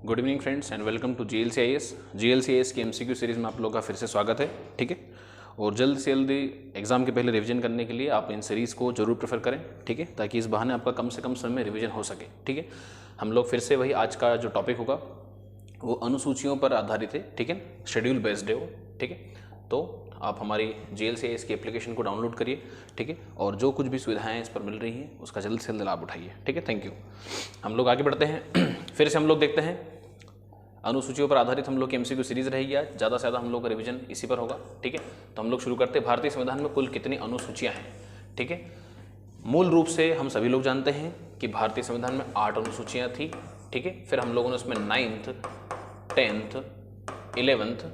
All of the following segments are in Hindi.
Good evening friends and welcome to GLCIS की एमसीक्यू सीरीज़ में आप लोगों का फिर से स्वागत है। ठीक है, और जल्द से जल्दी एग्जाम के पहले रिवीजन करने के लिए आप इन सीरीज़ को जरूर प्रेफर करें। ठीक है, ताकि इस बहाने आपका कम से कम समय में रिवीजन हो सके। ठीक है, हम लोग फिर से वही आज का जो टॉपिक होगा वो अनुसूचियों पर आधारित है। ठीक है, शेड्यूल बेस्ड है वो। ठीक है, तो आप हमारी जीएलसीआईएस की एप्लीकेशन को डाउनलोड करिए। ठीक है, और जो कुछ भी सुविधाएं इस पर मिल रही हैं उसका जल्द से जल्द लाभ उठाइए। ठीक है, थैंक यू। हम लोग आगे बढ़ते हैं। फिर से हम लोग देखते हैं अनुसूचियों पर आधारित हम लोग की एमसीक्यू सीरीज रहेगी आज। ज़्यादा से ज़्यादा हम लोग का रिवीजन इसी पर होगा। ठीक है, तो हम लोग शुरू करते हैं। भारतीय संविधान में कुल कितनी अनुसूचियां हैं? ठीक है, मूल रूप से हम सभी लोग जानते हैं कि भारतीय संविधान में 8 अनुसूचियां थी। ठीक है, फिर हम लोगों ने उसमें 9th, 10th, 11th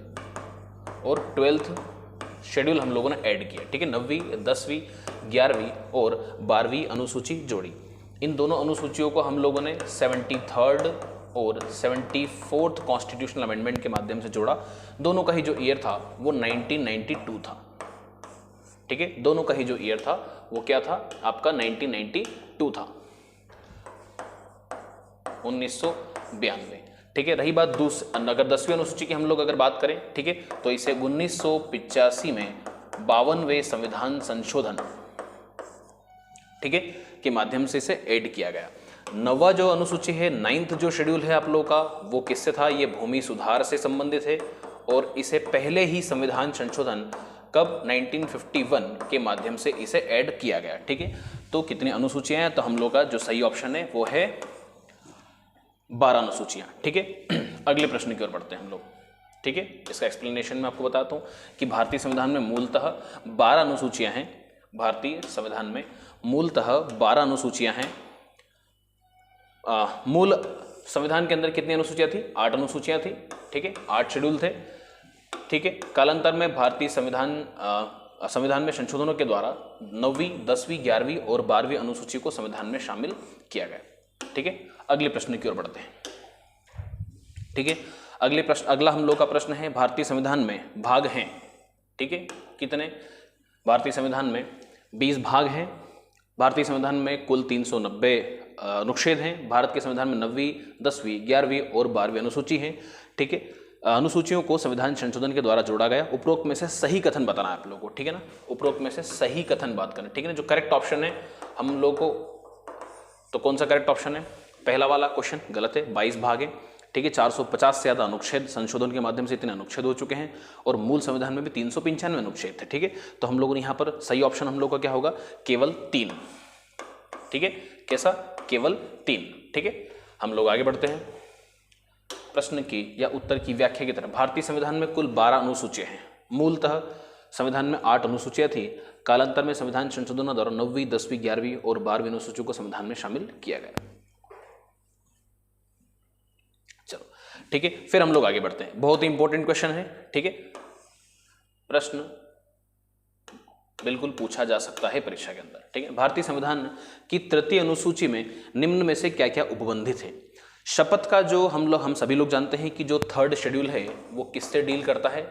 और 12th शेड्यूल हम लोगों ने ऐड किया। ठीक है, 9वीं, 10वीं, 11वीं और 12वीं अनुसूची जोड़ी। इन दोनों अनुसूचियों को हम लोगों ने 73rd और 74th कॉन्स्टिट्यूशनल अमेंडमेंट के माध्यम से जोड़ा। दोनों का ही जो ईयर था वो 1992 था। ठीक है, दोनों का ही जो ईयर था वो क्या था आपका? 1992 था, 1992। ठीक है, रही बात अगर 10वीं अनुसूची की हम लोग अगर बात करें, ठीक है, तो इसे 1985 में 52वें संविधान संशोधन, ठीक है, के माध्यम से इसे ऐड किया गया। नवा जो अनुसूची है, 9th जो शेड्यूल है आप लोगों का, वो किससे था? ये भूमि सुधार से संबंधित है और इसे पहले ही संविधान संशोधन कब? 1951 के माध्यम से इसे ऐड किया गया। ठीक है, तो कितनी अनुसूचियां हैं? तो हम लोग का जो सही ऑप्शन है वो है 12 अनुसूचियां। ठीक है, अगले प्रश्न की ओर बढ़ते हैं हम लोग। ठीक है, इसका एक्सप्लेनेशन मैं आपको बताता हूं कि भारतीय संविधान में मूलतः 12 अनुसूचियां हैं। भारतीय संविधान में मूलतः 12 अनुसूचियां हैं। मूल संविधान के अंदर कितनी अनुसूचियां थी? 8 अनुसूचियां थी। ठीक है, 8 शेड्यूल थे। ठीक है, कालांतर में भारतीय संविधान में संशोधनों के द्वारा 9वीं, 10वीं, 11वीं और 12वीं अनुसूची को संविधान में शामिल किया गया। ठीक है, अगले प्रश्न की ओर बढ़ते हैं। ठीक है, अगला हम लोग का प्रश्न है, भारतीय संविधान में भाग हैं। ठीक है, कितने? भारतीय संविधान में 20 भाग हैं। भारतीय संविधान में कुल 390 अनुच्छेद हैं। भारत के संविधान में 9वीं, 10वीं, 11वीं और 12वीं अनुसूची हैं। ठीक है, अनुसूचियों को संविधान संशोधन के द्वारा जोड़ा गया। उपरोक्त में से सही कथन बताना है आप लोगों को। ठीक है ना, उपरोक्त में से सही कथन बात करना। ठीक है ना, जो करेक्ट ऑप्शन है हम लोग को, तो कौन सा करेक्ट ऑप्शन है? पहला वाला क्वेश्चन गलत है। 22 भाग है। ठीक है, 450 से ज्यादा अनुच्छेद संशोधन के माध्यम से इतने अनुच्छेद हो चुके हैं और मूल संविधान में भी 395 अनुच्छेद थे। ठीक है, तो हम लोगों ने यहाँ पर सही ऑप्शन हम लोग का क्या होगा? केवल 3। ठीक है, कैसा? केवल 3। ठीक है, हम लोग आगे बढ़ते हैं प्रश्न की या उत्तर की व्याख्या की तरफ। भारतीय संविधान में कुल 12 अनुसूचियां हैं। मूलतः संविधान में 8 अनुसूचियां थी। कालांतर में संविधान संशोधन द्वारा 9वीं, 10वीं, 11वीं और 12वीं अनुसूचियों को संविधान में शामिल किया गया। चलो ठीक है, फिर हम लोग आगे बढ़ते हैं। बहुत ही इंपॉर्टेंट क्वेश्चन है। ठीक है, प्रश्न बिल्कुल पूछा जा सकता है परीक्षा के अंदर। ठीक है, भारतीय संविधान की 3य अनुसूची में निम्न में से क्या क्या उपबंधित है? शपथ का जो हम सभी लोग जानते हैं कि जो 3rd शेड्यूल है वो किससे डील करता है?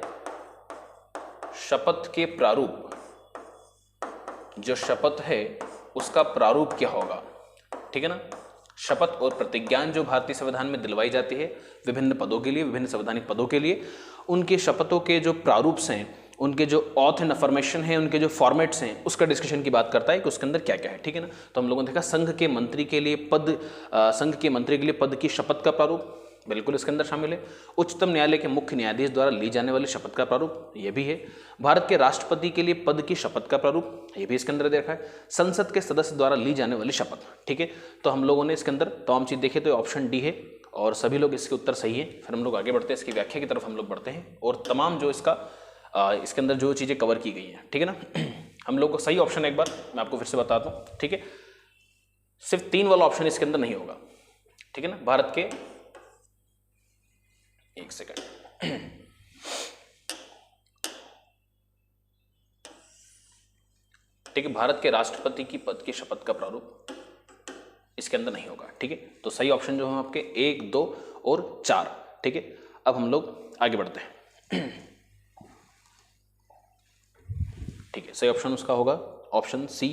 शपथ के प्रारूप, जो शपथ है उसका प्रारूप क्या होगा? ठीक है ना, शपथ और प्रतिज्ञान जो भारतीय संविधान में दिलवाई जाती है विभिन्न पदों के लिए, विभिन्न संवैधानिक पदों के लिए, उनके शपथों के जो प्रारूप्स हैं, उनके जो ऑथ एंड अफर्मेशन है, उनके जो फॉर्मेट्स हैं, उसका डिस्कशन की बात करता है कि उसके अंदर क्या क्या है। ठीक है ना, तो हम लोगों ने देखा संघ के मंत्री के लिए पद की शपथ का प्रारूप बिल्कुल इसके अंदर शामिल है। उच्चतम न्यायालय के मुख्य न्यायाधीश द्वारा ली जाने वाली शपथ का प्रारूप ये भी है। भारत के राष्ट्रपति के लिए पद की शपथ का प्रारूप ये भी इसके अंदर देखा है। संसद के सदस्य द्वारा ली जाने वाली शपथ। ठीक है, तो हम लोगों ने इसके अंदर तमाम चीज देखे, तो ऑप्शन डी है और सभी लोग इसके उत्तर सही है। फिर हम लोग आगे बढ़ते हैं, इसकी व्याख्या की तरफ हम लोग बढ़ते हैं और तमाम जो इसके अंदर जो चीजें कवर की गई हैं। ठीक है ना, हम लोग को सही ऑप्शन एक बार मैं आपको फिर से बताता हूं। ठीक है, सिर्फ 3 वाला ऑप्शन इसके अंदर नहीं होगा। ठीक है ना, भारत के, एक सेकंड, ठीक है, भारत के राष्ट्रपति की पद की शपथ का प्रारूप इसके अंदर नहीं होगा। ठीक है, तो सही ऑप्शन जो है आपके 1, 2 और 4। ठीक है, अब हम लोग आगे बढ़ते हैं। ठीक है, सही ऑप्शन उसका होगा ऑप्शन सी।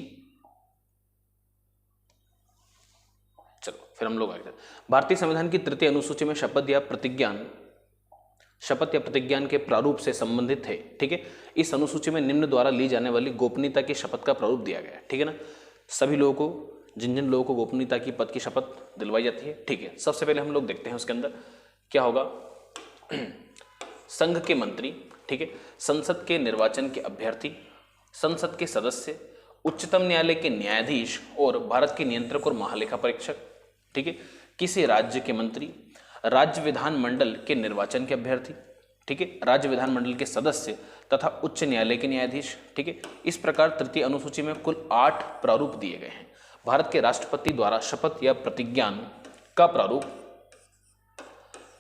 चलो फिर हम लोग आगे भारतीय संविधान की तृतीय अनुसूची में शपथ या प्रतिज्ञान के प्रारूप से संबंधित है। ठीक है, इस अनुसूची में निम्न द्वारा ली जाने वाली गोपनीयता की शपथ का प्रारूप दिया गया है। ठीक है ना, सभी लोगों को, जिन जिन लोगों को गोपनीयता की पद की शपथ दिलवाई जाती है। ठीक है, सबसे पहले हम लोग देखते हैं उसके अंदर क्या होगा। संघ के मंत्री, ठीक है, संसद के निर्वाचन के अभ्यर्थी, संसद के सदस्य, उच्चतम न्यायालय के न्यायाधीश और भारत के नियंत्रक और महालेखा परीक्षक। ठीक है, किसी राज्य के मंत्री, राज्य विधानमंडल के निर्वाचन के अभ्यर्थी, ठीक है, राज्य विधानमंडल के सदस्य तथा उच्च न्यायालय के न्यायाधीश। ठीक है, इस प्रकार तृतीय अनुसूची में कुल 8 प्रारूप दिए गए हैं। भारत के राष्ट्रपति द्वारा शपथ या प्रतिज्ञान का प्रारूप,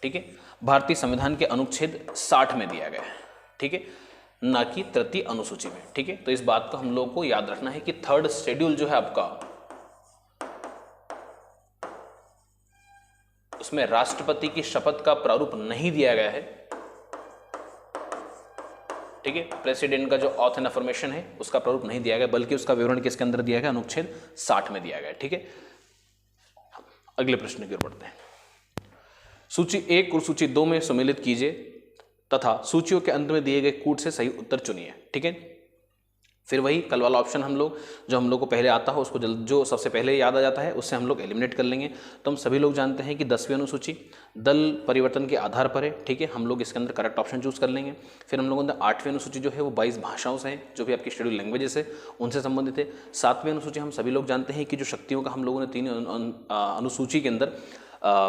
ठीक है, भारतीय संविधान के अनुच्छेद 60 में दिया गया है। ठीक है, ना कि तृतीय अनुसूची में। ठीक है, तो इस बात को हम लोगों को याद रखना है कि थर्ड शेड्यूल जो है आपका, उसमें राष्ट्रपति की शपथ का प्रारूप नहीं दिया गया है। ठीक है, प्रेसिडेंट का जो ऑथ एंड अफर्मेशन है उसका प्रारूप नहीं दिया गया, बल्कि उसका विवरण किसके अंदर दिया गया, अनुच्छेद 60 में दिया गया। ठीक है, अगले प्रश्न की ओर बढ़ते हैं। सूची 1 और सूची 2 में सम्मिलित कीजिए तथा सूचियों के अंत में दिए गए कूट से सही उत्तर चुनिए। ठीक है, फिर वही कल वाला ऑप्शन हम लोग, जो हम लोग को पहले आता है उसको जो सबसे पहले याद आ जाता है उससे हम लोग एलिमिनेट कर लेंगे। तो हम सभी लोग जानते हैं कि 10वीं अनुसूची दल परिवर्तन के आधार पर है। ठीक है, हम लोग इसके अंदर करेक्ट ऑप्शन चूज कर लेंगे। फिर हम लोगों ने 8वीं अनुसूची जो है वो 22 भाषाओं से है, जो भी आपकी शेड्यूल लैंग्वेजेस है उनसे संबंधित है। 7वीं अनुसूची हम सभी लोग जानते हैं कि जो शक्तियों का हम लोगों ने 3 अनुसूची के अंदर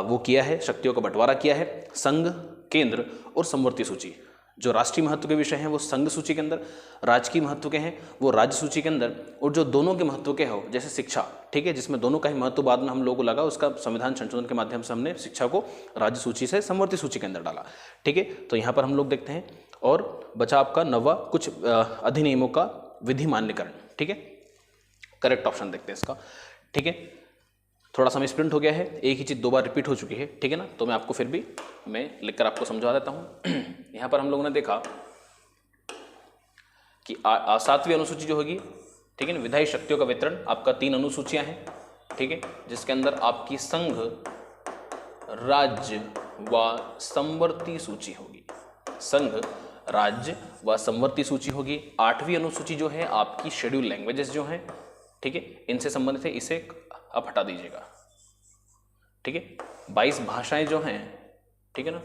वो किया है, शक्तियों का बंटवारा किया है, संघ, केंद्र और समवर्ती सूची। जो राष्ट्रीय महत्व के विषय हैं वो संघ सूची के अंदर, राजकीय महत्व के हैं वो राज्य सूची के अंदर, और जो दोनों के महत्व के हो जैसे शिक्षा, ठीक है, जिसमें दोनों का ही महत्व बाद में हम लोगों को लगा, उसका संविधान संशोधन के माध्यम से हमने शिक्षा को राज्य सूची से समवर्ती सूची के अंदर डाला। ठीक है, तो यहाँ पर हम लोग देखते हैं। और बचा आपका 9वां कुछ अधिनियमों का विधि मान्यकरण। ठीक है, करेक्ट ऑप्शन देखते हैं इसका। ठीक है, थोड़ा सा मिसप्रिंट हो गया है, एक ही चीज़ 2 बार रिपीट हो चुकी है। ठीक है ना, तो मैं आपको फिर भी मैं लिखकर आपको समझा देता हूँ। यहाँ पर हम लोगों ने देखा कि 7वीं अनुसूची जो होगी, ठीक है ना, विधायी शक्तियों का वितरण, आपका 3 अनुसूचियां हैं। ठीक है, जिसके अंदर आपकी संघ, राज्य व समवर्ती सूची होगी। संघ, राज्य व समवर्ती सूची होगी। 8वीं अनुसूची जो है आपकी शेड्यूल लैंग्वेजेस जो हैं, ठीक है, इनसे संबंधित है, इसे आप हटा दीजिएगा। ठीक है, 22 भाषाएं जो हैं, ठीक है ना,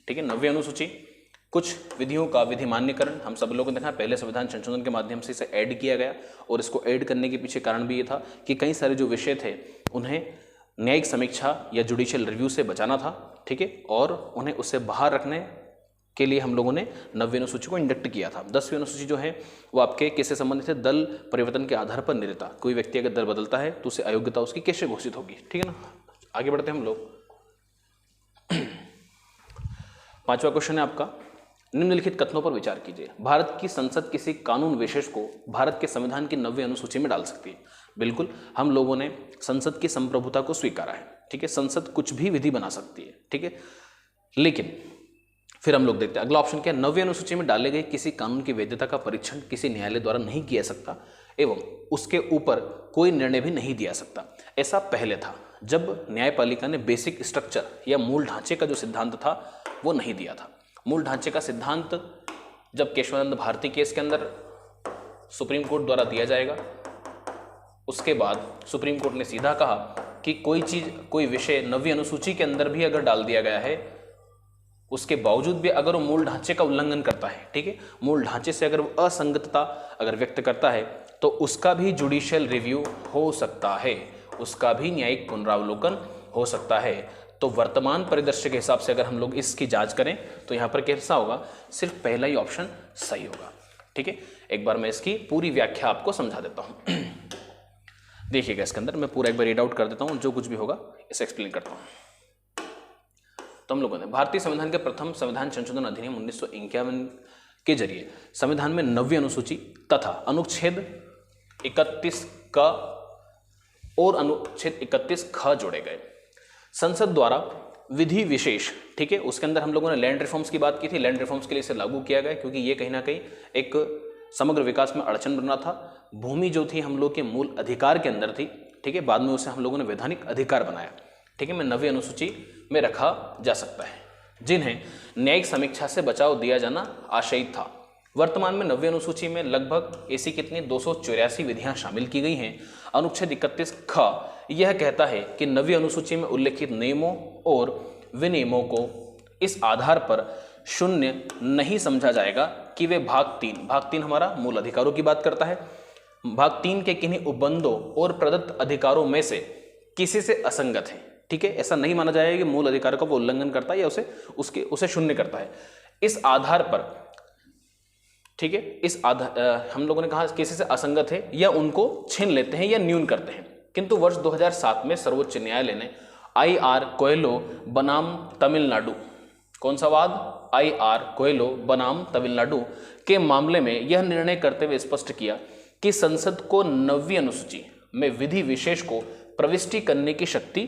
ठीक है। 9वीं अनुसूची कुछ विधियों का विधि मान्यकरण, हम सब लोगों ने देखा पहले संविधान संशोधन के माध्यम से इसे ऐड किया गया, और इसको ऐड करने के पीछे कारण भी ये था कि कई सारे जो विषय थे उन्हें न्यायिक समीक्षा या जुडिशियल रिव्यू से बचाना था। ठीक है, और उन्हें उससे बाहर रखने के लिए हम लोगों ने 9वीं अनुसूची को इंडक्ट किया था। 10वीं अनुसूची जो है वो आपके किससे संबंधित है, दल परिवर्तन के आधार पर निरता। कोई व्यक्ति अगर दल बदलता है तो उसे अयोग्यता उसकी कैसे घोषित होगी। ठीक है ना, आगे बढ़ते हैं हम लोग। 5वां क्वेश्चन है आपका, निम्नलिखित कथनों पर विचार कीजिए। भारत की संसद किसी कानून विशेष को भारत के संविधान की 9वीं अनुसूची में डाल सकती है। बिल्कुल, हम लोगों ने संसद की संप्रभुता को स्वीकारा है। ठीक है, संसद कुछ भी विधि बना सकती है। ठीक है, लेकिन फिर हम लोग देखते हैं अगला ऑप्शन क्या है, 9वीं अनुसूची में डाले गए किसी कानून की वैधता का परीक्षण किसी न्यायालय द्वारा नहीं किया सकता एवं उसके ऊपर कोई निर्णय भी नहीं दिया सकता। ऐसा पहले था जब न्यायपालिका ने बेसिक स्ट्रक्चर या मूल ढांचे का जो सिद्धांत था वो नहीं दिया था। मूल ढांचे का सिद्धांत जब केशवानंद भारती केस के अंदर सुप्रीम कोर्ट द्वारा दिया जाएगा, उसके बाद सुप्रीम कोर्ट ने सीधा कहा कि कोई चीज, कोई विषय 9वीं अनुसूची के अंदर भी अगर डाल दिया गया है, उसके बावजूद भी अगर वो मूल ढांचे का उल्लंघन करता है, ठीक है, मूल ढांचे से अगर वो असंगतता अगर व्यक्त करता है, तो उसका भी जुडिशियल रिव्यू हो सकता है, उसका भी न्यायिक पुनरावलोकन हो सकता है। तो वर्तमान परिदृश्य के हिसाब से अगर हम लोग इसकी जांच करें तो यहाँ पर कैसा होगा, सिर्फ पहला ही ऑप्शन सही होगा। ठीक है, एक बार मैं इसकी पूरी व्याख्या आपको समझा देता हूँ। देखिएगा, इसके अंदर मैं पूरा एक बार रीड आउट कर देता हूँ, जो कुछ भी होगा इसे एक्सप्लेन करता हूँ। तो हम लोगों ने भारतीय संविधान के प्रथम संविधान संशोधन अधिनियम 1951 के जरिए संविधान में 9वीं अनुसूची तथा अनुच्छेद 31 का और अनुच्छेद 31 ख जोड़े गए। संसद द्वारा विधि विशेष, ठीक है, उसके अंदर हम लोगों ने लैंड रिफॉर्म्स की बात की थी, लैंड रिफॉर्म्स के लिए इसे लागू किया गया क्योंकि ये कहीं ना कहीं एक समग्र विकास में अड़चन बन रहा था। भूमि जो थी हम लोग के मूल अधिकार के अंदर थी, ठीक है, बाद में उसे हम लोगों ने वैधानिक अधिकार बनाया, ठीक है, में 9वीं अनुसूची में रखा जा सकता है, जिन्हें न्यायिक समीक्षा से बचाव दिया जाना आशयित था। वर्तमान में 9वीं अनुसूची में लगभग ऐसी कितनी 284 विधियां शामिल की गई हैं। अनुच्छेद 31 ख यह कहता है कि 9वीं अनुसूची में उल्लिखित नियमों और विनियमों को इस आधार पर शून्य नहीं समझा जाएगा कि वे भाग 3 हमारा मूल अधिकारों की बात करता है, भाग 3 के किन्हीं उपबंधों और प्रदत्त अधिकारों में से किसी से असंगत है, ठीक है, ऐसा नहीं माना जाएगा कि मूल अधिकार का वो उल्लंघन करता है या उसे शून्य करता है। इस आधार पर, ठीक है, इस आधार हम लोगों ने कहा किसी से असंगत है या उनको छीन लेते हैं या न्यून करते हैं। किंतु वर्ष 2007 में सर्वोच्च न्यायालय ने IR कोएलो बनाम तमिलनाडु, कौन सा वाद, IR कोएलो बनाम तमिलनाडु के मामले में यह निर्णय करते हुए स्पष्ट किया कि संसद को 9वीं अनुसूची में विधि विशेष को प्रविष्टि करने की शक्ति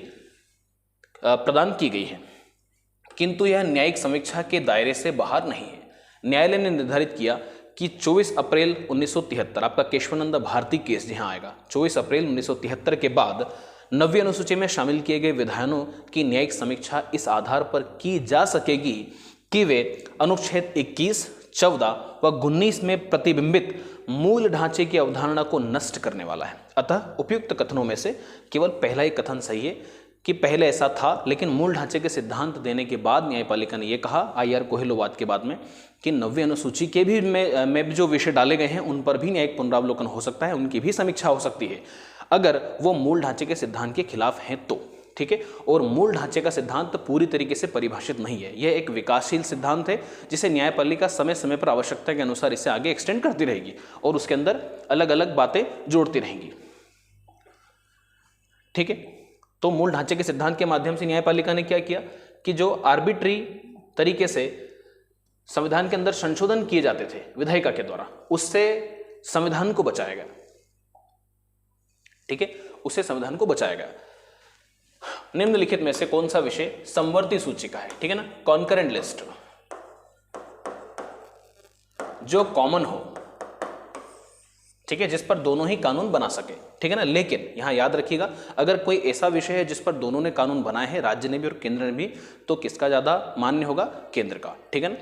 प्रदान की गई है, किंतु यह न्यायिक समीक्षा के दायरे से बाहर नहीं है। न्यायालय ने निर्धारित किया कि 24 अप्रैल 1973 आपका केशवानंद भारती केस जहां आएगा, 24 अप्रैल 1973 के बाद 9वीं अनुसूची में शामिल किए गए विधानों की न्यायिक समीक्षा इस आधार पर की जा सकेगी कि वे अनुच्छेद 21, 14 व 19 में प्रतिबिंबित मूल ढांचे की अवधारणा को नष्ट करने वाला है। अतः उपयुक्त कथनों में से केवल पहला ही कथन सही है कि पहले ऐसा था, लेकिन मूल ढांचे के सिद्धांत देने के बाद न्यायपालिका ने यह कहा IR कोहेलो वाद के बाद में कि 9वीं अनुसूची के भी में जो विषय डाले गए हैं उन पर भी न्यायिक पुनरावलोकन हो सकता है, उनकी भी समीक्षा हो सकती है अगर वो मूल ढांचे के सिद्धांत के खिलाफ हैं तो, ठीक है। और मूल ढांचे का सिद्धांत पूरी तरीके से परिभाषित नहीं है, यह एक विकासशील सिद्धांत है जिसे न्यायपालिका समय समय पर आवश्यकता के अनुसार इसे आगे एक्सटेंड करती रहेगी और उसके अंदर अलग अलग बातें जोड़ती रहेंगी, ठीक है। तो मूल ढांचे के सिद्धांत के माध्यम से न्यायपालिका ने क्या किया कि जो आर्बिट्री तरीके से संविधान के अंदर संशोधन किए जाते थे विधायिका के द्वारा, उससे संविधान को बचाया गया, ठीक है, उससे संविधान को बचाया गया। निम्नलिखित में से कौन सा विषय समवर्ती सूची का है, ठीक है ना, कॉन्करेंट लिस्ट, जो कॉमन हो, ठीक है, जिस पर दोनों ही कानून बना सके, ठीक है ना। लेकिन यहां याद रखिएगा अगर कोई ऐसा विषय है जिस पर दोनों ने कानून बनाए हैं, राज्य ने भी और केंद्र ने भी, तो किसका ज्यादा मान्य होगा, केंद्र का, ठीक है ना।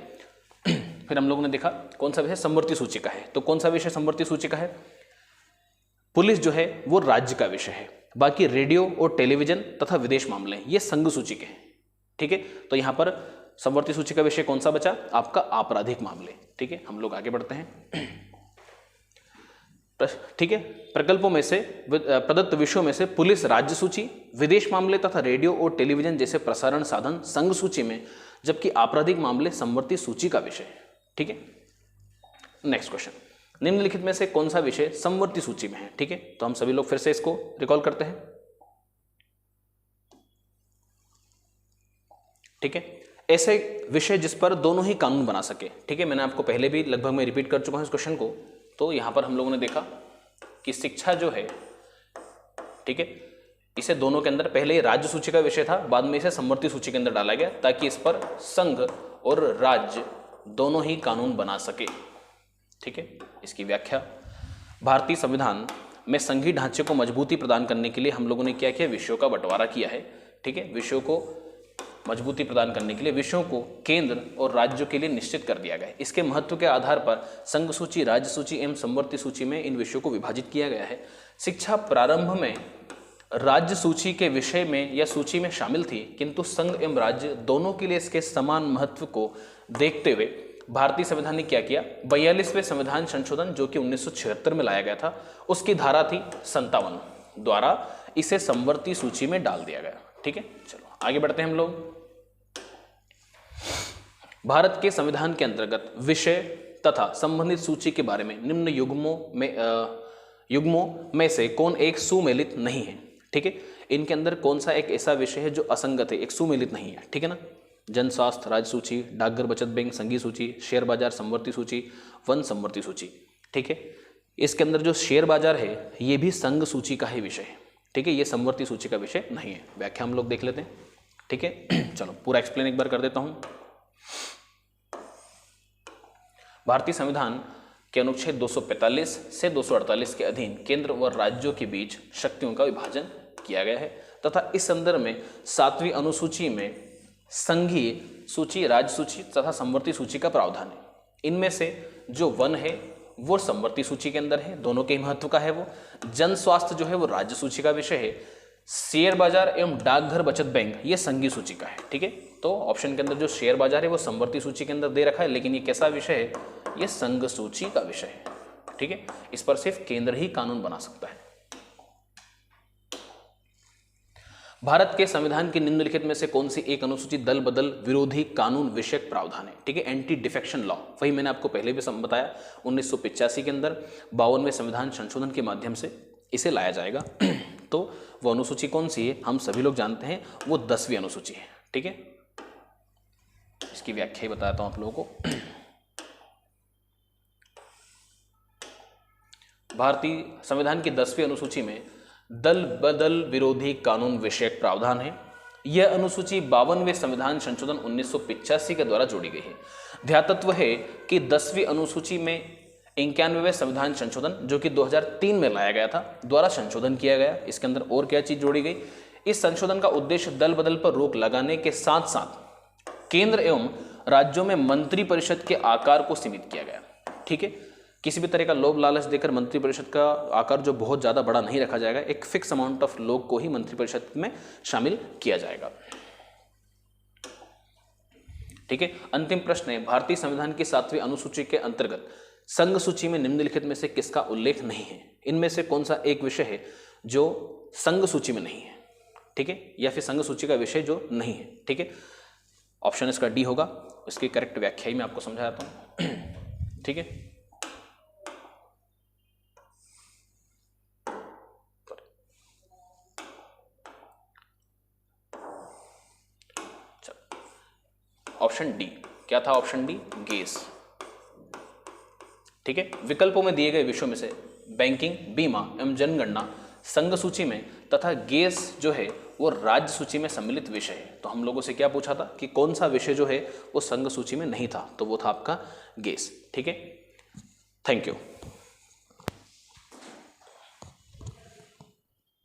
फिर हम लोगों ने देखा कौन सा विषय समवर्ती सूची का है, तो कौन सा विषय समवर्ती सूची का है, पुलिस जो है वो राज्य का विषय है, बाकी रेडियो और टेलीविजन तथा विदेश मामले ये संघ सूची के हैं, ठीक है। तो यहां पर समवर्ती सूची का विषय कौन सा बचा, आपका आपराधिक मामले, ठीक है। हम लोग आगे बढ़ते हैं, ठीक है। प्रकल्पों में से प्रदत्त विषयों में से पुलिस राज्य सूची, विदेश मामले तथा रेडियो और टेलीविजन जैसे प्रसारण साधन संघ सूची में, जबकि आपराधिक मामले समवर्ती सूची का विषय है, ठीक है। नेक्स्ट क्वेश्चन, निम्नलिखित में से कौन सा विषय समवर्ती सूची में है, ठीक है। तो हम सभी लोग फिर से इसको रिकॉल करते हैं, ठीक है। ऐसे विषय जिस पर दोनों ही कानून बना सके, ठीक है। मैंने आपको पहले भी लगभग मैं रिपीट कर चुका हूं इस क्वेश्चन को। तो यहां पर हम लोगों ने देखा कि शिक्षा जो है, ठीक है, इसे दोनों के अंदर पहले ही राज्य सूची का विषय था, बाद में इसे समवर्ती सूची के अंदर डाला गया ताकि इस पर संघ और राज्य दोनों ही कानून बना सके, ठीक है। इसकी व्याख्या, भारतीय संविधान में संघीय ढांचे को मजबूती प्रदान करने के लिए हम लोगों ने क्या किया, विषयों का बंटवारा किया है, ठीक है। विषयों को मजबूती प्रदान करने के लिए विषयों को केंद्र और राज्यों के लिए निश्चित कर दिया गया है। इसके महत्व के आधार पर संघ सूची, राज्य सूची एवं समवर्ती सूची में इन विषयों को विभाजित किया गया है। शिक्षा प्रारंभ में राज्य सूची के विषय में या सूची में शामिल थी, किंतु संघ एवं राज्य दोनों के लिए इसके समान महत्व को देखते हुए भारतीय संविधान ने क्या किया, 42वें संविधान संशोधन जो कि 1976 में लाया गया था, उसकी धारा थी 57 द्वारा इसे समवर्ती सूची में डाल दिया गया, ठीक है। चलो आगे बढ़ते हैं हम लोग। भारत के संविधान के अंतर्गत विषय तथा संबंधित सूची के बारे में निम्न युग्मों में से कौन एक सुमेलित नहीं है, ठीक है। इनके अंदर कौन सा एक ऐसा विषय है जो असंगत है, एक सुमेलित नहीं है, ठीक है ना। जनस्वास्थ्य राज्य सूची, डाकघर बचत बैंक संघीय सूची, शेयर बाजार समवर्ती सूची, वन समवर्ती सूची, ठीक है। इसके अंदर जो शेयर बाजार है ये भी संघ सूची का ही विषय है, ठीक है, ये समवर्ती सूची का विषय नहीं है। व्याख्या हम लोग देख लेते हैं, ठीक है। चलो पूरा एक्सप्लेन एक बार कर देता हूं। भारतीय संविधान कि अनुच्छेद 245 से 248 के अधीन केंद्र व राज्यों के बीच शक्तियों का विभाजन किया गया है तथा इस संदर्भ में 7वीं अनुसूची में संघीय सूची, राज्य सूची तथा समवर्ती सूची का प्रावधान है। इनमें से जो वन है वो समवर्ती सूची के अंदर है, दोनों के महत्व का है वो। जन स्वास्थ्य जो है वो राज्य सूची का विषय है। शेयर बाजार एवं डाकघर बचत बैंक ये संघीय सूची का है, ठीक है। तो ऑप्शन के अंदर जो शेयर बाजार है वो समवर्ती सूची के अंदर दे रखा है, लेकिन ये कैसा विषय है, ये संघ सूची का विषय है, ठीक है। इस पर सिर्फ केंद्र ही कानून बना सकता है। भारत के संविधान की निम्नलिखित में से कौन सी एक अनुसूची दल बदल विरोधी कानून विषयक प्रावधान है, ठीक है। एंटी डिफेक्शन लॉ, वही मैंने आपको पहले भी बताया 1985 के अंदर 52वें संविधान संशोधन के माध्यम से इसे लाया जाएगा। तो वो अनुसूची कौन सी है, हम सभी लोग जानते हैं, वो 10वीं अनुसूची है, ठीक है। इसकी व्याख्या ही बताता हूं आप लोगों को। भारतीय संविधान की 10वीं अनुसूची में दल बदल विरोधी कानून विषयक प्रावधान है। यह अनुसूची 52वें संविधान संशोधन 1985 के द्वारा जोड़ी गई है। ध्यातत्व है कि 10वीं अनुसूची में 91वें संविधान संशोधन जो कि 2003 में लाया गया था द्वारा संशोधन किया गया। इसके अंदर और क्या चीज जोड़ी गई, इस संशोधन का उद्देश्य दल बदल पर रोक लगाने के साथ साथ केंद्र एवं राज्यों में मंत्री परिषद के आकार को सीमित किया गया, ठीक है। किसी भी तरह का लोभ लालच देकर मंत्री परिषद का आकार जो बहुत ज्यादा बड़ा नहीं रखा जाएगा, एक फिक्स अमाउंट ऑफ लोग को ही मंत्री परिषद में शामिल किया जाएगा, ठीक है। अंतिम प्रश्न है, भारतीय संविधान की 7वीं अनुसूची के अंतर्गत संघ सूची में निम्नलिखित में से किसका उल्लेख नहीं है। इनमें से कौन सा एक विषय है जो संघ सूची में नहीं है, ठीक है, या फिर संघ सूची का विषय जो नहीं है, ठीक है। ऑप्शन इसका डी होगा। इसकी करेक्ट व्याख्या ही मैं आपको समझाता हूं, ठीक है। ऑप्शन डी क्या था, ऑप्शन डी गैस, ठीक है। विकल्पों में दिए गए विषयों में से बैंकिंग, बीमा एवं जनगणना संघ सूची में तथा गैस जो है वो राज्य सूची में सम्मिलित विषय है। तो हम लोगों से क्या पूछा था कि कौन सा विषय जो है वो संघ सूची में नहीं था, तो वो था आपका गैस, ठीक है। Thank you.